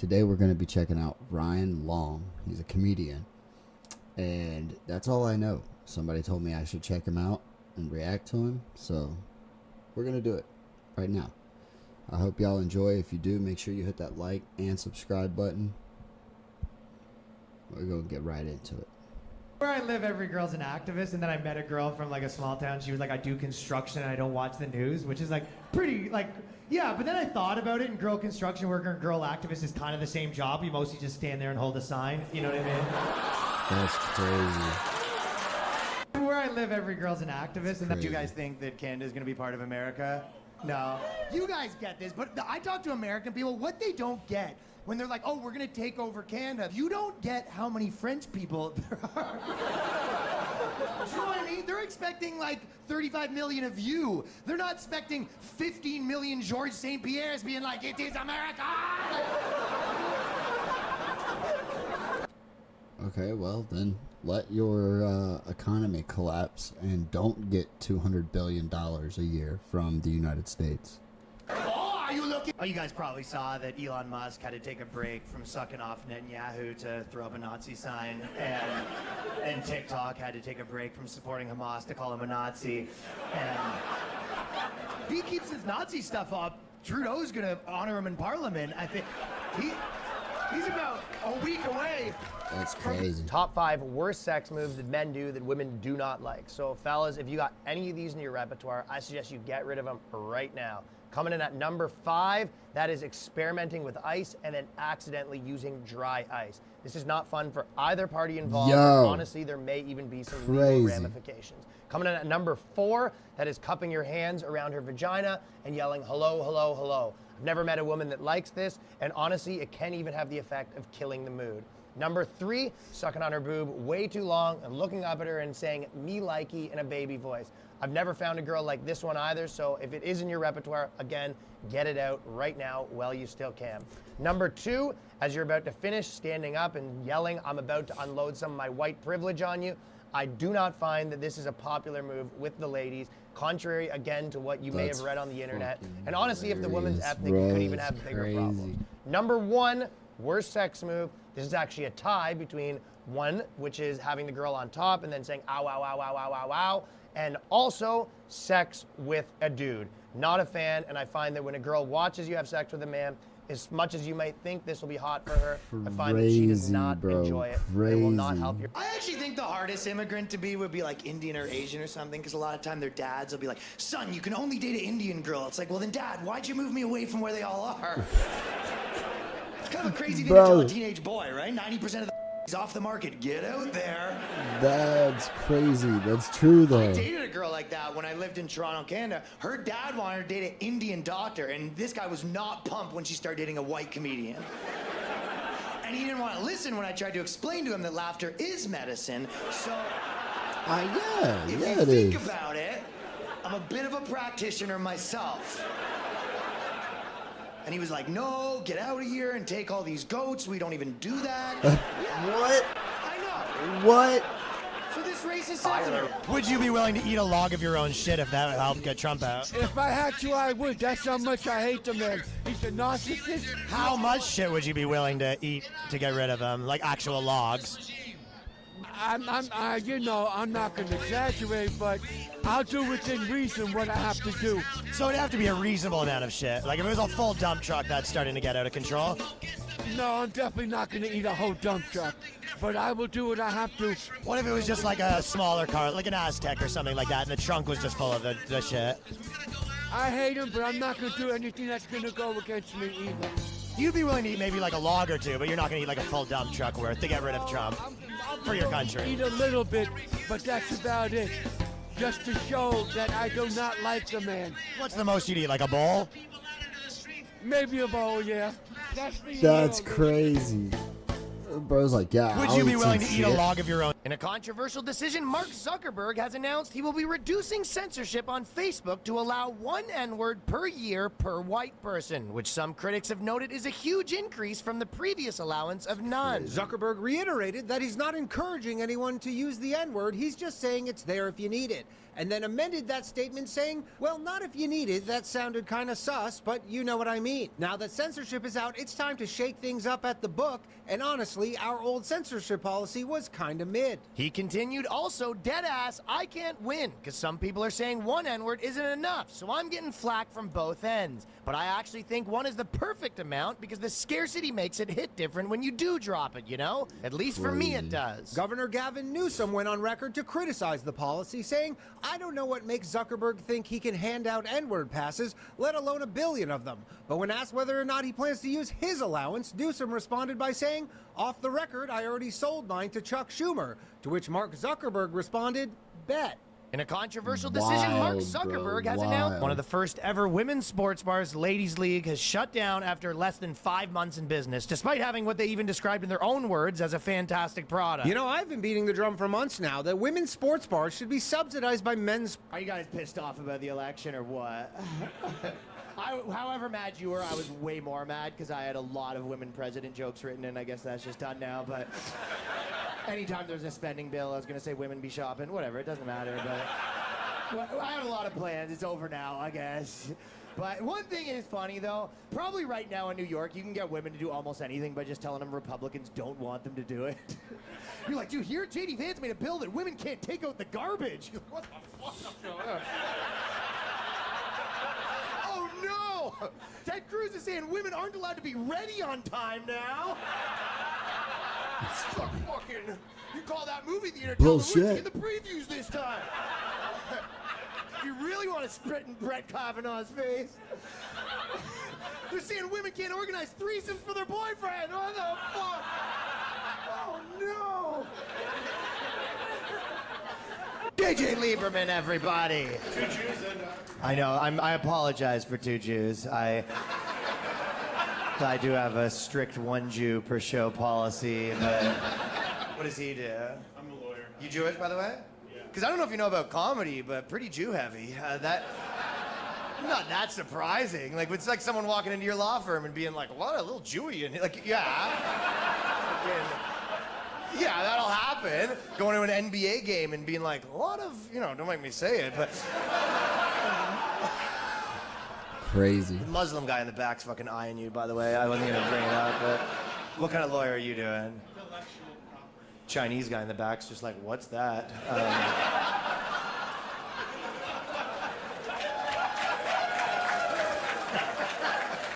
today we're going to be checking out Ryan Long. He's a comedian. And that's all I know. Somebody told me I should check him out and react to him. So we're going to do it right now. I hope y'all enjoy. If you do, make sure you hit that like and subscribe button. We're going to get right into it. Where I live, every girl's an activist, and then I met a girl from like a small town. She was like, I do construction and I don't watch the news, which is like pretty like, yeah, but then I thought about it, and girl construction worker and girl activist is kind of the same job. You mostly just stand there and hold a sign, you know what I mean? That's crazy. Where I live, every girl's an activist, and do you guys think that Canada's gonna be part of America? No. You guys get this, but I talk to American people, what they don't get when they're like, oh, we're gonna take over Canada. You don't get how many French people there are. Do you know what I mean? They're expecting like 35 million of you. They're not expecting 15 million Georges St. Pierre's being like, it is America! Okay, well then let your economy collapse and don't get $200 billion a year from the United States. Are you looking? Oh, you guys probably saw that Elon Musk had to take a break from sucking off Netanyahu to throw up a Nazi sign, and TikTok had to take a break from supporting Hamas to call him a Nazi. And if he keeps his Nazi stuff up, Trudeau's gonna honor him in Parliament. I think he's about a week away. That's crazy. Top 5 worst sex moves that men do that women do not like. So fellas, if you got any of these in your repertoire, I suggest you get rid of them right now. Coming in at number 5, that is experimenting with ice and then accidentally using dry ice. This is not fun for either party involved. Honestly, there may even be some legal ramifications. Coming in at number 4, that is cupping your hands around her vagina and yelling, hello, hello, hello. I've never met a woman that likes this, and honestly, it can even have the effect of killing the mood. Number 3, sucking on her boob way too long and looking up at her and saying, me likey in a baby voice. I've never found a girl like this one either, so if it is in your repertoire, again, get it out right now while you still can. Number 2, as you're about to finish, standing up and yelling, I'm about to unload some of my white privilege on you. I do not find that this is a popular move with the ladies, contrary, again, to what you may have read on the internet. And honestly, if the woman's ethnic, you could even have bigger problems. Number 1, worst sex move. This is actually a tie between 1, which is having the girl on top and then saying, ow, ow, ow, ow, ow, ow, ow, and also sex with a dude. Not a fan, and I find that when a girl watches you have sex with a man, as much as you might think this will be hot for her, I find that she does not enjoy it. It will not help your... I actually think the hardest immigrant to be would be like Indian or Asian or something, because a lot of time their dads will be like, son, you can only date an Indian girl. It's like, well then dad, why'd you move me away from where they all are? It's kind of a crazy thing to tell a teenage boy, right? 90% of the is off the market. Get out there. That's crazy. That's true, though. I dated a girl like that when I lived in Toronto, Canada. Her dad wanted her to date an Indian doctor, and this guy was not pumped when she started dating a white comedian. And he didn't want to listen when I tried to explain to him that laughter is medicine. So, if you think about it, I'm a bit of a practitioner myself. And he was like, no, get out of here and take all these goats. We don't even do that. What? I know. What? So this racist sentiment. Would you be willing to eat a log of your own shit if that would help get Trump out? If I had to, I would. That's how much I hate the man. He's a narcissist. How much shit would you be willing to eat to get rid of him? Like actual logs? I'm not going to exaggerate, but I'll do within reason what I have to do. So it'd have to be a reasonable amount of shit. Like if it was a full dump truck that's starting to get out of control. No, I'm definitely not going to eat a whole dump truck, but I will do what I have to. What if it was just like a smaller car, like an Aztec or something like that, and the trunk was just full of the shit? I hate him, but I'm not going to do anything that's going to go against me either. You'd be willing to eat maybe like a log or two, but you're not going to eat like a full dump truck worth to get rid of Trump for your country. Eat a little bit, but that's about it. Just to show that I do not like the man. What's the most you'd eat, like a bowl? Maybe a bowl, yeah. That's crazy. Bro's like, yeah. Would I'll you be eat willing some to eat a shit. log of your own? In a controversial decision, Mark Zuckerberg has announced he will be reducing censorship on Facebook to allow one N-word per year per white person, which some critics have noted is a huge increase from the previous allowance of none. Zuckerberg reiterated that he's not encouraging anyone to use the N-word, he's just saying it's there if you need it. And then amended that statement saying, well, not if you need it, that sounded kind of sus, but you know what I mean. Now that censorship is out, it's time to shake things up at the book, and honestly, our old censorship policy was kind of mid. He continued, also, deadass, I can't win, because some people are saying one N-word isn't enough, so I'm getting flack from both ends. But I actually think one is the perfect amount, because the scarcity makes it hit different when you do drop it, you know? At least for me it does. Governor Gavin Newsom went on record to criticize the policy, saying, I don't know what makes Zuckerberg think he can hand out N-word passes, let alone 1 billion of them. But when asked whether or not he plans to use his allowance, Newsom responded by saying, off the record, I already sold mine to Chuck Schumer, to which Mark Zuckerberg responded, bet. In a controversial decision, Mark Wild, Zuckerberg bro, has announced wild. one of the first ever women's sports bars, Ladies League, has shut down after less than 5 months in business, despite having what they even described in their own words as a fantastic product. You know, I've been beating the drum for months now that women's sports bars should be subsidized by men's. Are you guys pissed off about the election or what? However mad you were, I was way more mad because I had a lot of women president jokes written, and I guess that's just done now. But anytime there's a spending bill, I was going to say women be shopping. Whatever, it doesn't matter. But I had a lot of plans. It's over now, I guess. But one thing is funny, though. Probably right now in New York, you can get women to do almost anything by just telling them Republicans don't want them to do it. You're like, dude, here J.D. Vance made a bill that women can't take out the garbage. You're like, what the fuck? Oh, no! Ted Cruz is saying women aren't allowed to be ready on time now. Fucking, you call that movie theater, tell them Bullshit. in the previews this time. If you really want to spit in Brett Kavanaugh's face. They're saying women can't organize threesomes for their boyfriend. What the fuck? Oh, no. JJ Lieberman, everybody. 2 Jews and... I know. I apologize for 2 Jews. I do have a strict 1 Jew per show policy, but what does he do? I'm a lawyer. You Jewish, by the way? Yeah. Because I don't know if you know about comedy, but pretty Jew heavy. Not that surprising. Like, it's like someone walking into your law firm and being like, "What, a little Jewy?" And like, yeah. Yeah, that'll happen. Going to an NBA game and being like, a lot of, don't make me say it, but Crazy. Muslim guy in the back's fucking eyeing you, by the way. I wasn't gonna bring it up, but what kind of lawyer are you doing? Intellectual property. Chinese guy in the back's just like, what's that?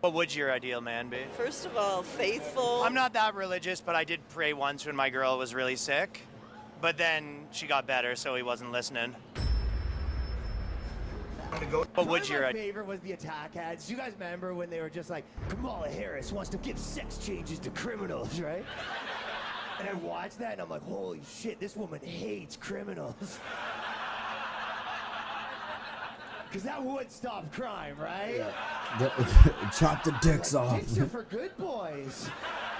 What would your ideal man be? First of all, faithful. I'm not that religious, but I did pray once when my girl was really sick. But then she got better, so he wasn't listening. What would your My favorite was the attack ads. You guys remember when they were just like, Kamala Harris wants to give sex changes to criminals, right? And I watched that and I'm like, holy shit, this woman hates criminals. Because that would stop crime, right? Chop the dicks off. Dicks are for good boys.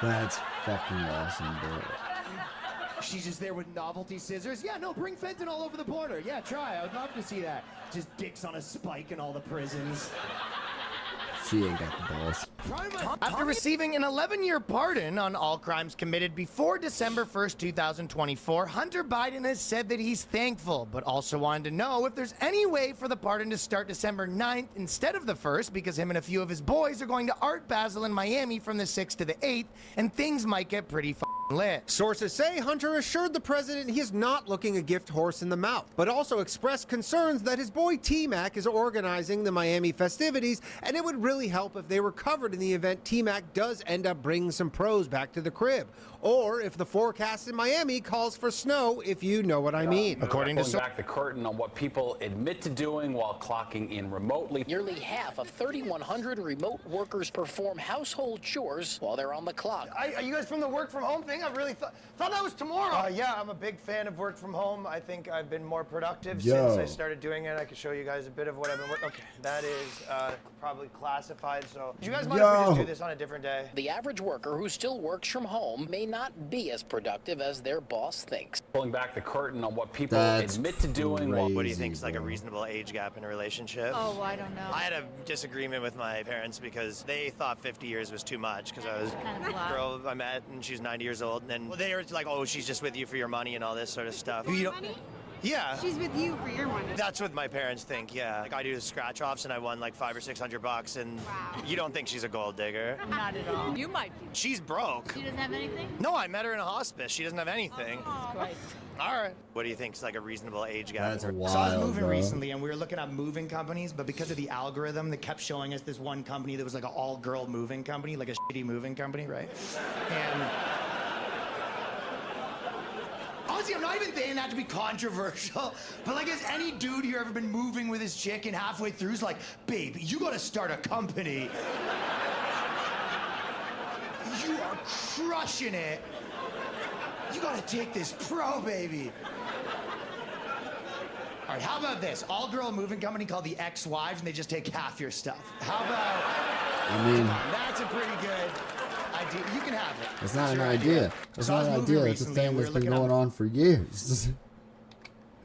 That's fucking awesome, dude. She's just there with novelty scissors. Yeah, no, bring fentanyl all over the border. Yeah, try. I would love to see that. Just dicks on a spike in all the prisons. She ain't got the balls. After receiving an 11-year pardon on all crimes committed before December 1st, 2024, Hunter Biden has said that he's thankful, but also wanted to know if there's any way for the pardon to start December 9th instead of the 1st, because him and a few of his boys are going to Art Basel in Miami from the 6th to the 8th, and things might get pretty lit. Sources say Hunter assured the president he is not looking a gift horse in the mouth, but also expressed concerns that his boy T-Mac is organizing the Miami festivities, and it would really help if they were covered in the event T-Mac does end up bringing some pros back to the crib, or if the forecast in Miami calls for snow, if you know what I mean. According to pulling back the curtain on what people admit to doing while clocking in remotely. Nearly half of 3,100 remote workers perform household chores while they're on the clock. Are you guys from the work from home thing? I really thought that was tomorrow. Yeah, I'm a big fan of work from home. I think I've been more productive since I started doing it. I can show you guys a bit of what I've been working. Okay, that is probably classified. So, do you guys mind if we just do this on a different day? The average worker who still works from home may not be as productive as their boss thinks. Pulling back the curtain on what people That's admit to doing while What do you think is like a bro. reasonable age gap in a relationship? Oh, I don't know. I had a disagreement with my parents because they thought 50 years was too much because I was Kind of a lot. a girl I met and she's 90 years old, and then they were like, oh, she's just with you for your money and all this sort of stuff. You don't- Money? Yeah. She's with you for your money. That's what my parents think, yeah. Like I do scratch offs and I won like $500 or $600 and Wow. you don't think she's a gold digger. Not at all. You might be. She's broke. She doesn't have anything? No, I met her in a hospice. She doesn't have anything. Christ. All right. What do you think is like a reasonable age gap? That's So I was wild, moving bro. recently, and we were looking at moving companies, but because of the algorithm that kept showing us this one company that was like an all-girl moving company, like a shitty moving company, right? And honestly, I'm not even saying that to be controversial, but like, has any dude here ever been moving with his chick and halfway through is like, babe, you gotta start a company. You are crushing it. You gotta take this pro, baby. All right, how about this? All-girl moving company called the Ex-Wives, and they just take half your stuff. How about... I mean, That's a pretty good idea. You can have it. it's not It's an your idea. It's So I not was an moving idea. It's a recently, thing and we that's were been looking going on for years.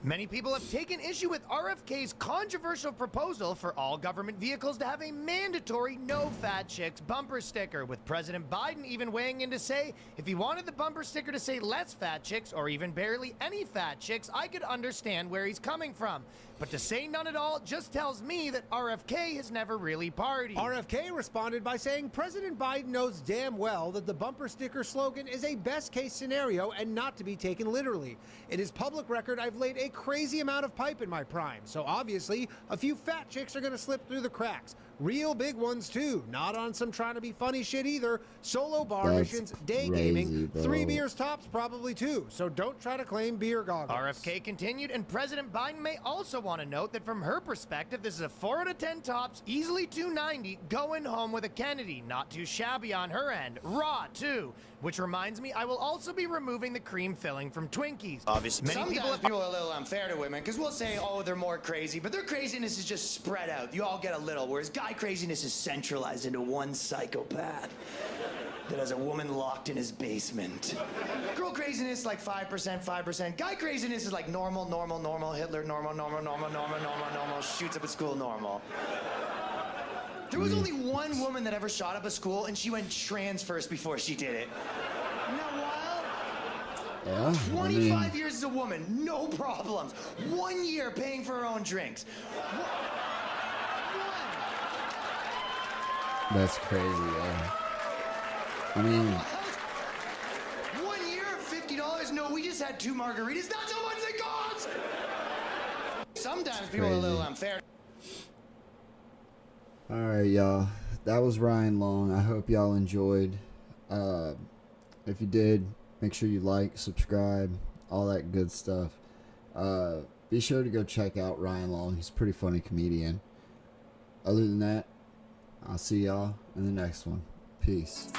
Many people have taken issue with RFK's controversial proposal for all government vehicles to have a mandatory no fat chicks bumper sticker, with President Biden even weighing in to say if he wanted the bumper sticker to say less fat chicks or even barely any fat chicks, I could understand where he's coming from. But to say none at all just tells me that RFK has never really partied. RFK responded by saying President Biden knows damn well that the bumper sticker slogan is a best case scenario and not to be taken literally. It is public record I've laid a crazy amount of pipe in my prime, so obviously a few fat chicks are gonna slip through the cracks. Real big ones too, not on some trying to be funny shit either. Solo bar That's missions, day crazy, gaming, bro. 3 beers tops probably too, so don't try to claim beer goggles. RFK continued, and President Biden may also want to note that from her perspective, this is a 4 out of 10 tops, easily 290, going home with a Kennedy. Not too shabby on her end. Raw, too. Which reminds me, I will also be removing the cream filling from Twinkies. Obviously, many Sometimes people are a little unfair to women, because we'll say, oh, they're more crazy, but their craziness is just spread out. You all get a little, whereas guy craziness is centralized into one psychopath that has a woman locked in his basement. Girl craziness, like 5%, 5%. Guy craziness is like normal, normal, normal. Hitler, normal, normal, normal, normal, normal, normal. Shoots up at school, normal. There was only one woman that ever shot up a school, and she went trans first before she did it. Isn't that wild? Yeah, I 25 mean, years as a woman, no problems. 1 year paying for her own drinks. that's crazy, yeah. I mean, 1 year, $50? No, we just had 2 margaritas. That's how much they cost! Sometimes people are a little Crazy. unfair. alright, y'all. That was Ryan Long. I hope y'all enjoyed. If you did, make sure you like, subscribe, all that good stuff. Be sure to go check out Ryan Long. He's a pretty funny comedian. Other than that, I'll see y'all in the next one. Peace.